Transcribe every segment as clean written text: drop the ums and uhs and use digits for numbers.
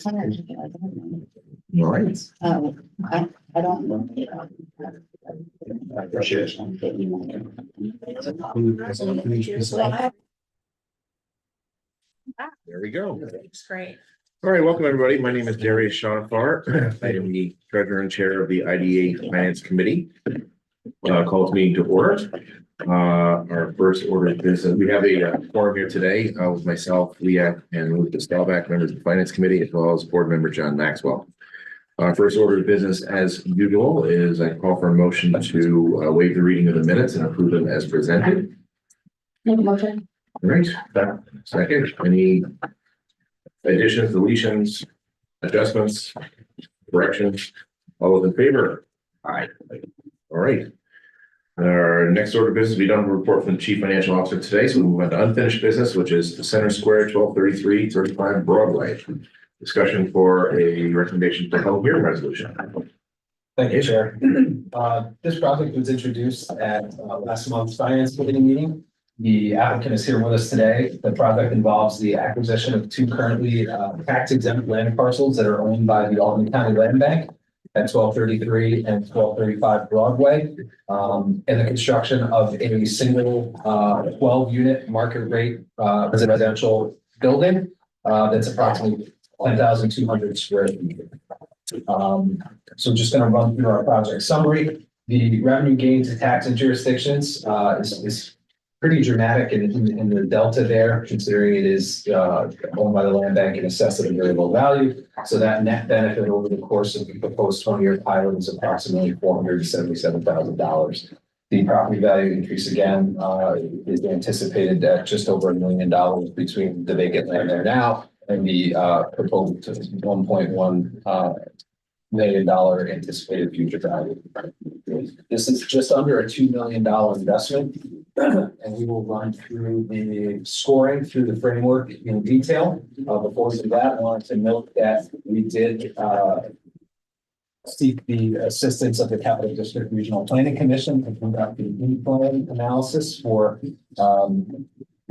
All right. I don't know. I appreciate it. There we go. It's great. All right, welcome everybody. My name is Darius Shonafar. I am the treasurer and chair of the IDA Finance Committee. Calls meeting to order. Our first order of business. We have a forum here today with myself, Leah, and Lucas Staubach, members of the Finance Committee, as well as board member John Maxwell. Our first order of business, as usual, is I call for a motion to waive the reading of the minutes and approve them as presented. Make a motion. All right, second. Any additions, deletions, adjustments, corrections? All those in favor? Aye. All right. Our next order of business, we don't have a report from the chief financial officer today, so we move on to unfinished business, which is the Center Square 1233 35 Broadway. Discussion for a recommendation for held hearing resolution. Thank you, Chair. This project was introduced at last month's Finance Committee meeting. The applicant is here with us today. The project involves the acquisition of two currently tax exempt land parcels that are owned by the Albany County Land Bank at 1233 and 1235 Broadway, and the construction of a single 12-unit market rate residential building that's approximately 10,200 square feet. So just going to run through our project summary. The revenue gain to taxing jurisdictions is pretty dramatic in the delta there, considering it is owned by the land bank and assessed at a very low value. So that net benefit over the course of the proposed 20-year pilot is approximately $477,000. The property value increase again is anticipated at just over $1 million between the vacant land there now and the proposed $1.1 million anticipated future value. This is just under a $2 million investment, and we will run through the scoring through the framework in detail. Before we do that, I wanted to note that we did seek the assistance of the Capital District Regional Planning Commission to conduct the plan analysis for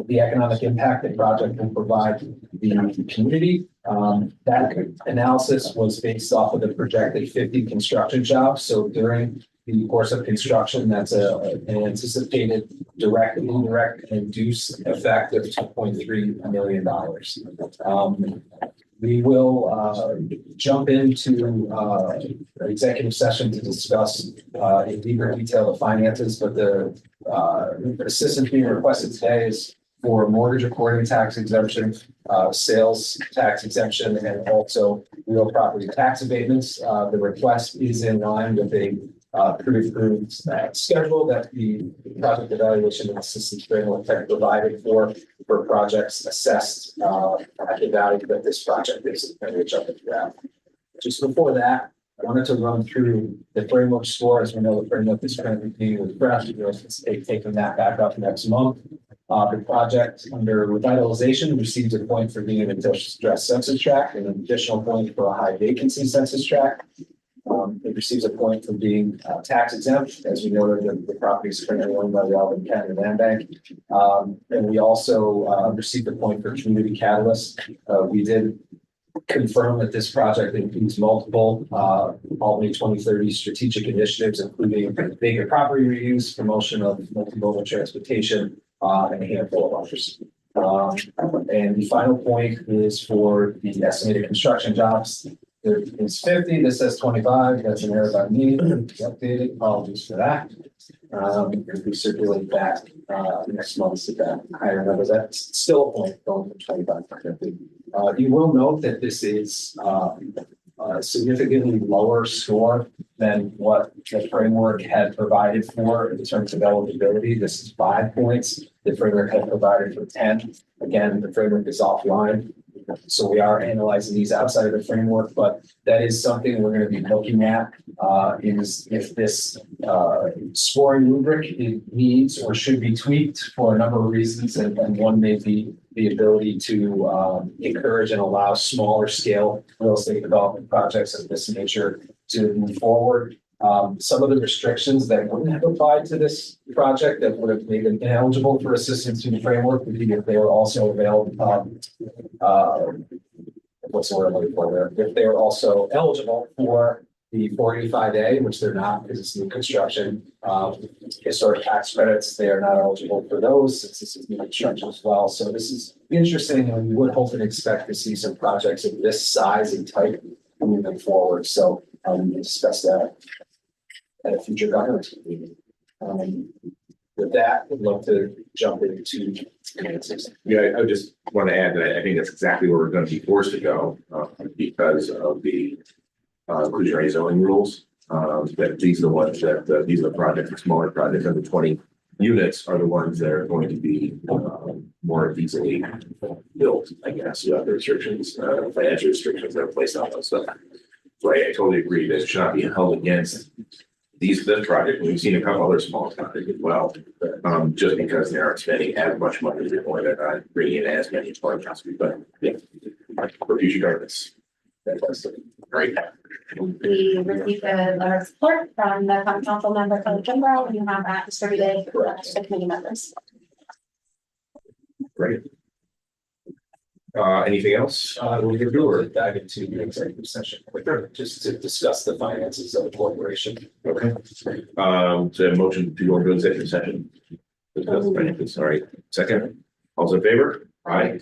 the economic impact the project will provide the community. That analysis was based off of the projected 50 construction jobs. So during the course of construction, that's an anticipated direct and indirect induced effect of $2.3 million. We will jump into executive session to discuss in deeper detail the finances, but the assistance being requested today is for mortgage recording tax exemption, sales tax exemption, and also real property tax abatements. The request is in line with a pre-approved schedule that the project evaluation and assistance framework had provided for projects assessed at the value that this project is, which up into that. Just before that, I wanted to run through the framework score. As we know, the framework is currently being refreshed. We're taking that back up next month. The project under revitalization received a point for being an additional census tract and an additional point for a high vacancy census tract. It receives a point for being tax exempt, as we noted, the property is currently owned by the Albany County Land Bank. And we also received a point for community catalyst. We did confirm that this project includes multiple Albany 2030 strategic initiatives, including vacant property reuse, promotion of multimodal transportation, and a handful of others. And the final point is for the estimated construction jobs. There is 50, this says 25, that's an error by me, it's updated, apologies for that. We circulate that next month to that higher numbers. That's still a point going from 25 to 50. You will note that this is a significantly lower score than what the framework had provided for in terms of eligibility. This is 5 points. The framework had provided for 10. Again, the framework is offline. So we are analyzing these outside of the framework, but that is something we're going to be looking at is if this scoring rubric needs or should be tweaked for a number of reasons. And one may be the ability to encourage and allow smaller scale real estate development projects of this nature to move forward. Some of the restrictions that wouldn't have applied to this project that would have made them ineligible for assistance through the framework would be if they were also available, what's the word I'm looking for there? If they're also eligible for the 485A, which they're not because it's new construction, historic tax credits, they are not eligible for those since this is new construction as well. So this is interesting, and we would hope and expect to see some projects of this size and type moving forward. So we discuss that at a future governance meeting. With that, I'd love to jump into finances. Yeah, I just want to add that I think that's exactly where we're going to be forced to go, because of the inclusionary zoning rules. That these are the ones that, these are the projects, the smaller projects under 20 units are the ones that are going to be more easily built, I guess. The other restrictions, financial restrictions that are placed on those stuff. So I totally agree that it should not be held against this project. We've seen a couple other small projects as well, just because they aren't spending as much money as they're going to bring in as many as possible. But yeah, for future governance. Fantastic. Great. We received a letter of support from the common council member from Kimbrough, and you have that distributed to the committee members. Great. Anything else? We could do or dive into the executive session quicker, just to discuss the finances of the corporation. Okay. So a motion to go into executive session. Sorry. Second. All's in favor? Aye.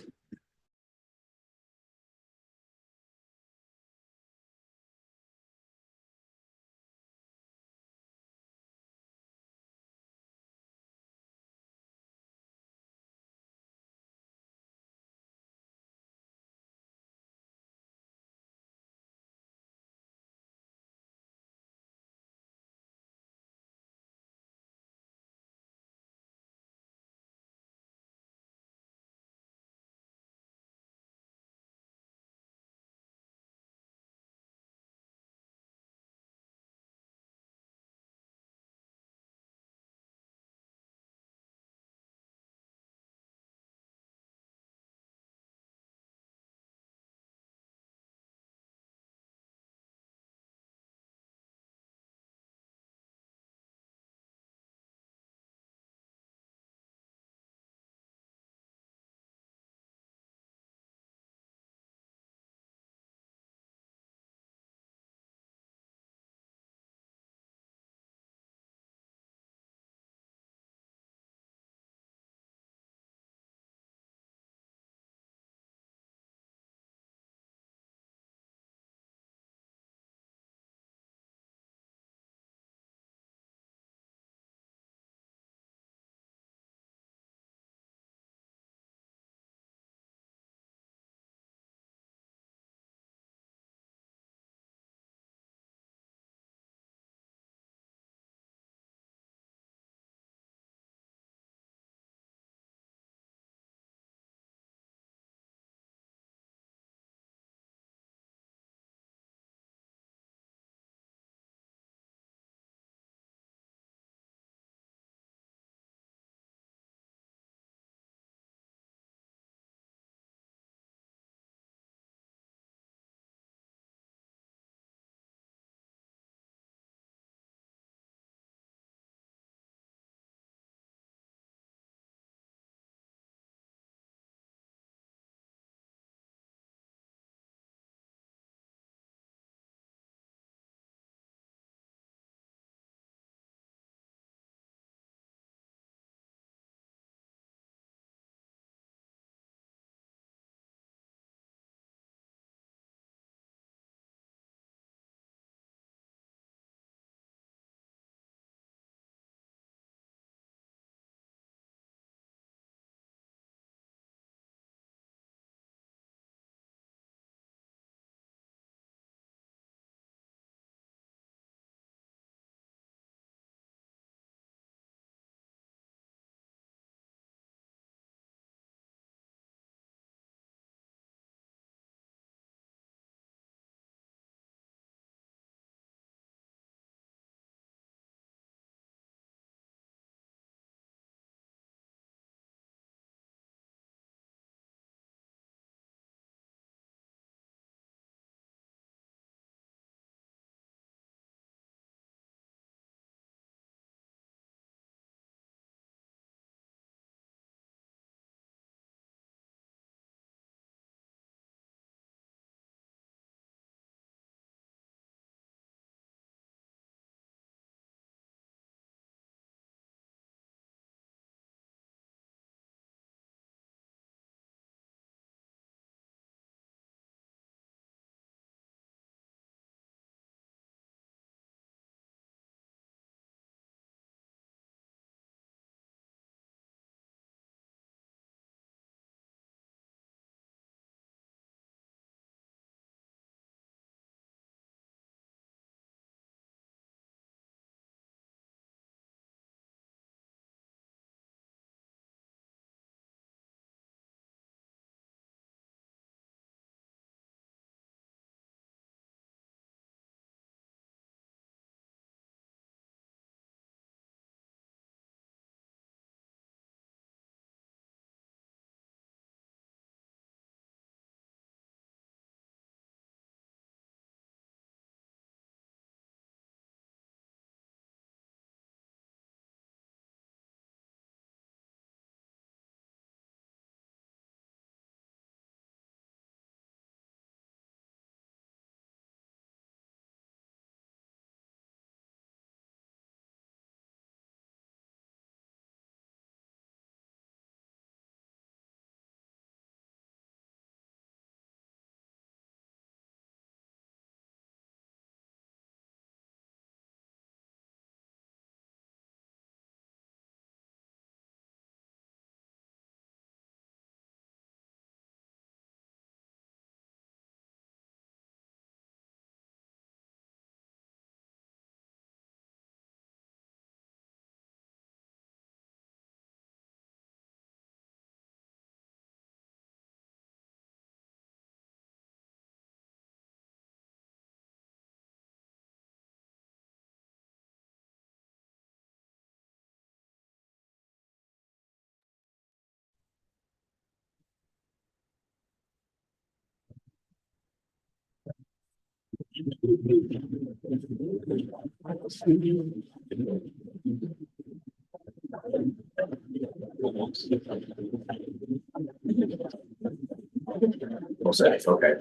Well said, okay.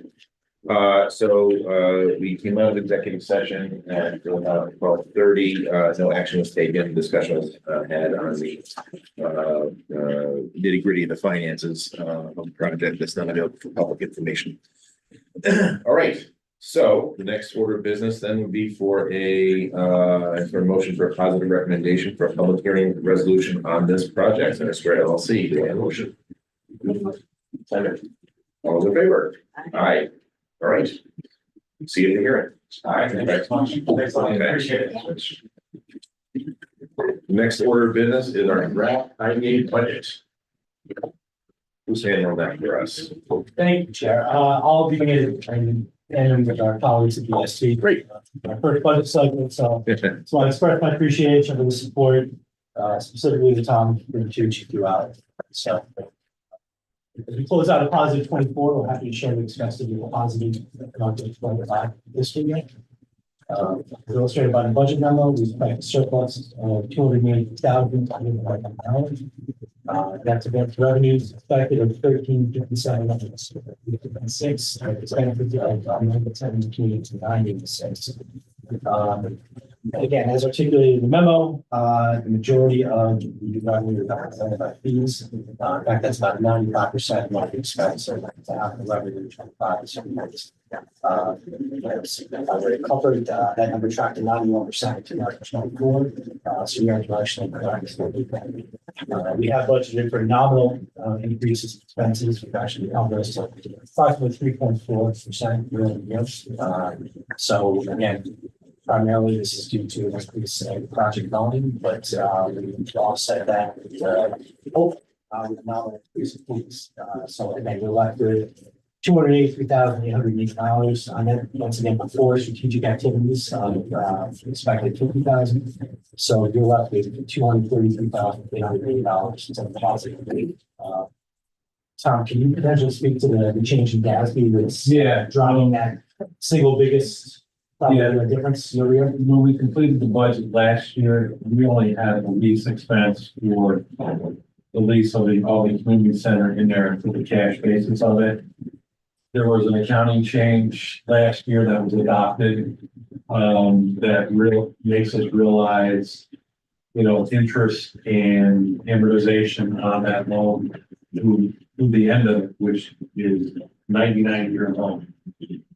We came out of executive session at 12:30, no action was taken, discussion was had on the nitty gritty of the finances of the project that's not available for public information. All right, so the next order of business then would be for a motion for a positive recommendation for a public hearing resolution on this project, Center Square LLC. Do I have a motion? Second. All those in favor? Aye. All right. See you in the hearing. All right, thanks much. Thanks a lot. Appreciate it. Next order of business is our draft IDA budget. Who's handling that for us? Thank you, Chair. I'll begin and with our colleagues at BST. Great. Our first budget cycle, so I express my appreciation for the support, specifically the Tom Bertucci throughout. So as we close out a positive 24, we're happy to share the expects to be a positive 25 this year. As illustrated by the budget memo, we expect a surplus of $280,000. That's against revenues expected of $1357.6. Expenditures of $917.96. Again, as articulated in the memo, the majority of the revenue is represented by fees. In fact, that's about 95% of the expense, so that's half the revenue, 25%. I've already covered that number tracked to 91% to 24. So we are directionally correct. We have budgeted for nominal increases in expenses. We've actually covered us to approximately 3.4% year on year. So again, primarily this is due to an increase in project volume, but we offset that with nominal increase in fees. So again, we're left with $283,880 on it. Once again, before strategic activities, expected $50,000. So you're left with $233,880 instead of positive. Tom, can you potentially speak to the change in GASB that's driving that single biggest difference year over year? When we completed the budget last year, we only had the lease expense for the lease of the Albany Community Center in there for the cash basis of it. There was an accounting change last year that was adopted that makes us realize, interest and amortization on that loan to the end of it, which is 99-year loan.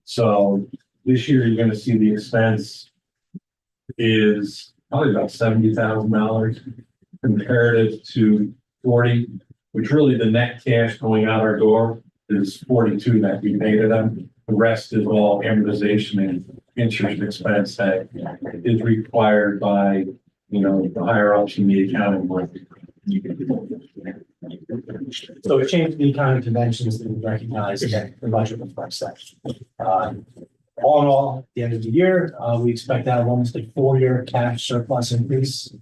So this year, you're going to see the expense is probably about $70,000 comparative to 40, which really the net cash going out our door is 42 that we paid to them. The rest is all amortization and interest expense that is required by, the higher ups in the accounting work. So we changed the accounting conventions that we recognize that the budget reflects that. All in all, at the end of the year, we expect to have almost a 4-year cash surplus increase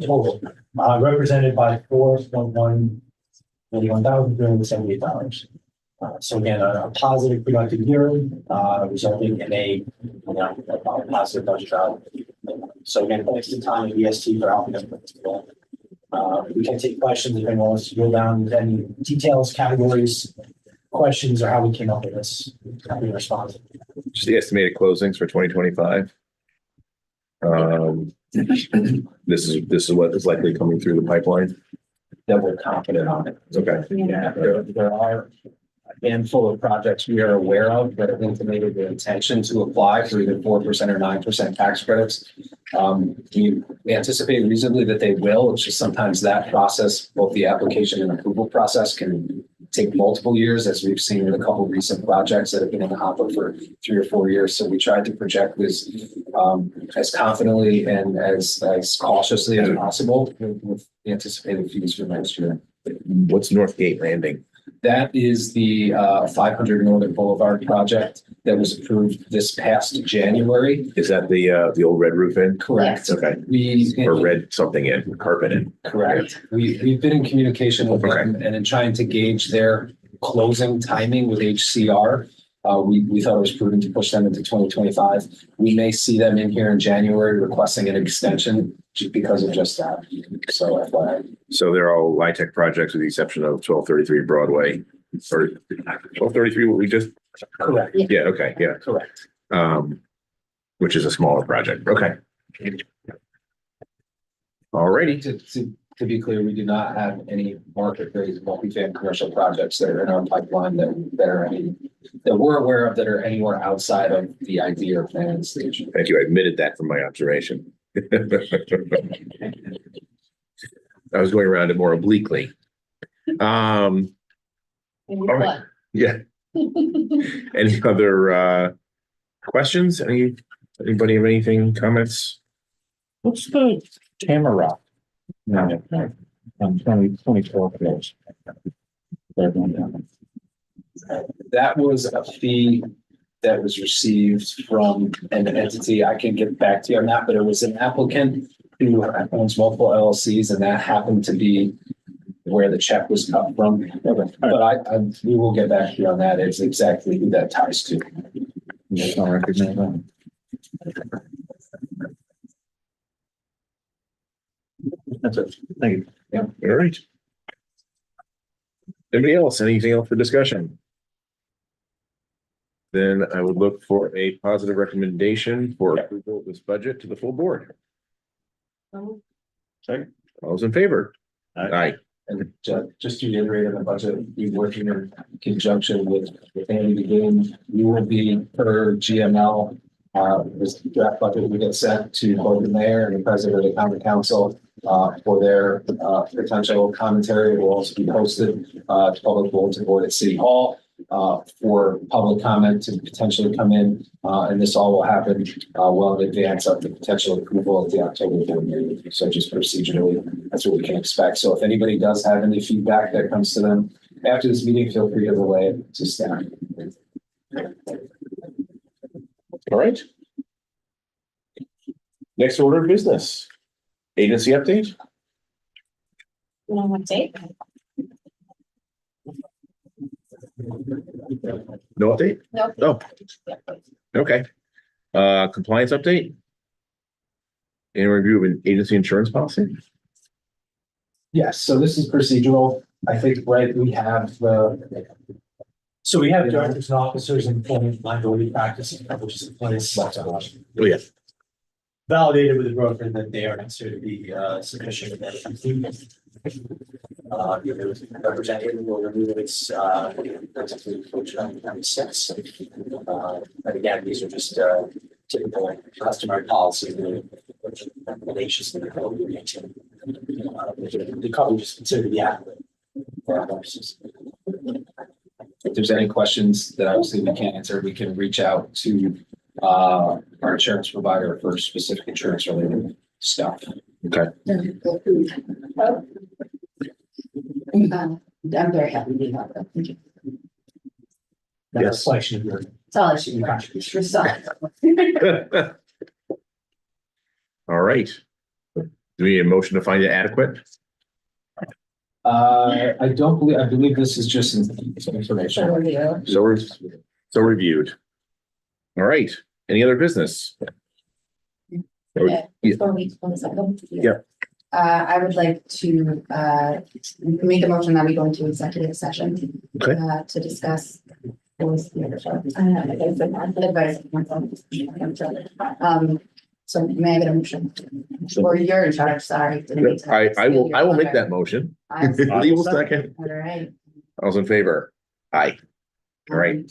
total, represented by $4,141,378. So again, a positive productive year, resulting in a positive budget out. So again, thanks to Tom and EST for helping us put this together. We can take questions if anyone wants to go down with any details, categories, questions, or how we came up with this. Happy to respond. Just the estimated closings for 2025. This is what is likely coming through the pipeline. That we're confident on it. Okay. Yeah, there are a handful of projects we are aware of that have intimated the intention to apply for either 4% or 9% tax credits. We anticipate reasonably that they will. It's just sometimes that process, both the application and approval process, can take multiple years, as we've seen in a couple of recent projects that have been in the hopper for 3 or 4 years. So we tried to project this as confidently and as cautiously as possible with the anticipated fees for next year. What's Northgate Landing? That is the 500 Northern Boulevard project that was approved this past January. Is that the old red roof in? Correct. Okay. Or red something in, carpet in. Correct. We've been in communication with them and in trying to gauge their closing timing with HCR. we thought it was prudent to push them into 2025. We may see them in here in January requesting an extension just because of just that. So FYI. So they're all LIHTC projects with the exception of 1233 Broadway. Or 1233, what we just, Correct. yeah, okay, yeah. Correct. Which is a smaller project. Okay. Alrighty. To be clear, we do not have any market rate multifamily commercial projects that are in our pipeline that we're aware of that are anywhere outside of the idea or planning stage. Thank you. I admitted that from my observation. I was going around it more obliquely. All right. Yeah. Any other questions? Anybody have anything, comments? What's the Tamarack? No, 2024 bills. That was a fee that was received from an entity. I can get back to you on that, but it was an applicant who owns multiple LLCs, and that happened to be where the check was cut from. But we will get back to you on that. It's exactly who that ties to. I'll recognize that. That's it. Thank you. All right. Anybody else? Anything else for discussion? Then I would look for a positive recommendation for approval of this budget to the full board. Second. All those in favor? Aye. And just to reiterate on the budget, we working in conjunction with Andy Begin. We will be per GML. This draft budget we get sent to both the mayor and the president of the common council for their potential commentary. It will also be posted to public bulletin board at City Hall for public comment to potentially come in. And this all will happen well in advance of the potential approval of the October board meeting. So just procedurally, that's what we can expect. So if anybody does have any feedback that comes to them after this meeting, feel free to relay it to staff. All right. Next order of business. Agency update? No update. No update? No. Oh, okay. Compliance update? Any review of an agency insurance policy? Yes, so this is procedural. I think, right, we have So we have directors and officers and employment liability practices, which is in place. Oh, yeah. Validated with the broker that they are considered to be sufficient. There was a representative will remove its but again, these are just typical customary policies relations to the code. The coverage is considered to be adequate for our purposes. if there's any questions that obviously we can't answer, we can reach out to our insurance provider for specific insurance related stuff. Okay. I'm very happy to be here. Thank you. That's Yes. a reflection of your It's all I should be contribution. for some. All right. Do we need a motion to find it adequate? I believe this is just some information. So reviewed. All right. Any other business? Yeah, Yeah. before we close that up. Yeah. I would like to make a motion that we go into executive session. Okay. To discuss. Advice. So may I get a motion? Or you're in charge, sorry. I will make that motion. Lee will second. All right. All's in favor? Aye. All right.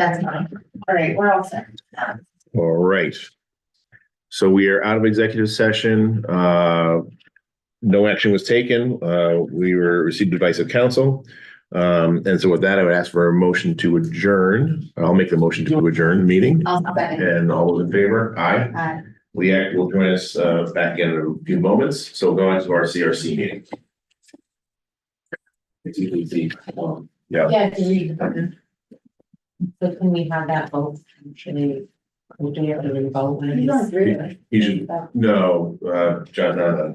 That's fine. All right, we're all set. All right. So we are out of executive session. No action was taken. We received advice of counsel. And so with that, I would ask for a motion to adjourn. I'll make the motion to adjourn the meeting. I'll second. And all those in favor? Aye. Leah will join us back in a few moments. So go on to our CRC meeting. It's easy. Yeah. Yeah, to read the button. So can we have that vote? Actually, we do have to vote when You don't it's. agree with it. You should, no, John,